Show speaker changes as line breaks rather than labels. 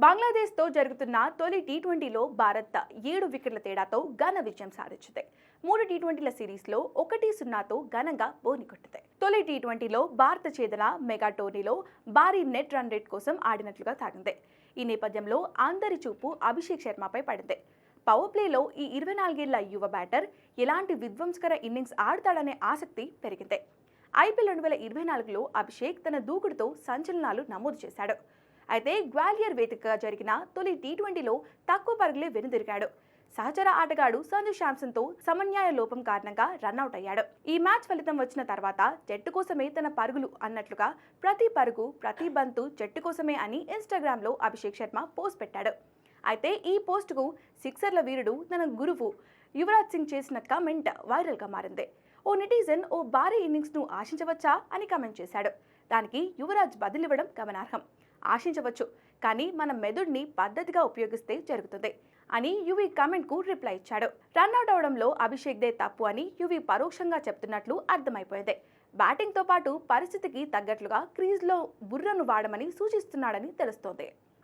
బంగ్లాదేశ్తో జరుగుతున్న తొలి టీ20లో భారత్ 7 వికెట్ల తేడాతో ఘన విజయం సాధించింది. 3 టీ20ల సిరీస్లో 1-0తో ఘనంగా బోని కొట్టింది. తొలి టీ20లో భారత ఛేదన మెగా టోర్నీలో భారీ నెట్ రన్ రేట్ కోసం ఆడినట్లుగా సాగింది. ఈ నేపథ్యంలో అందరి చూపు అభిషేక్ శర్మపై పడింది. పవర్ ప్లేలో ఈ 24 ఏళ్ల యువ బ్యాటర్ ఎలాంటి విధ్వంసకర ఇన్నింగ్స్ ఆడతాడనే ఆసక్తి పెరిగింది. ఐపీఎల్ 2024లో అభిషేక్ తన దూకుడుతో సంచలనాలు నమోదు చేశాడు. అయితే గ్వాలియర్ వేదికగా జరిగిన తొలి టీ20లో తక్కువ పరుగులే వెనుదిరిగాడు. సహచర ఆటగాడు సంజు శాంసన్తో సమన్వయ లోపం కారణంగా రన్అట్ అయ్యాడు. ఈ మ్యాచ్ ఫలితం వచ్చిన తర్వాత జట్టు కోసమే తన పరుగులు అన్నట్లుగా ప్రతి పరుగు ప్రతి బంతు జట్టు కోసమే అని ఇన్స్టాగ్రామ్లో అభిషేక్ శర్మ పోస్ట్ పెట్టాడు. అయితే ఈ పోస్టుకు సిక్సర్ల వీరుడు తన గురువు యువరాజ్ సింగ్ చేసిన కామెంట్ వైరల్గా మారింది. ఓ నెటిజన్ ఓ భారీ ఇన్నింగ్స్ను ఆశించవచ్చా అని కామెంట్ చేశాడు. దానికి యువరాజ్ బదిలివ్వడం గమనార్హం. ఆశించవచ్చు, కానీ మన మెదడుని పద్ధతిగా ఉపయోగిస్తే జరుగుతుంది అని యువి కామెంట్కు రిప్లై ఇచ్చాడు. రన్అట్ అవడంలో అభిషేక్దే తప్పు అని యువి పరోక్షంగా చెప్తున్నట్లు అర్థమైపోయింది. బ్యాటింగ్తో పాటు పరిస్థితికి తగ్గట్లుగా క్రీజ్లో బుర్రను వాడమని సూచిస్తున్నాడని తెలుస్తోంది.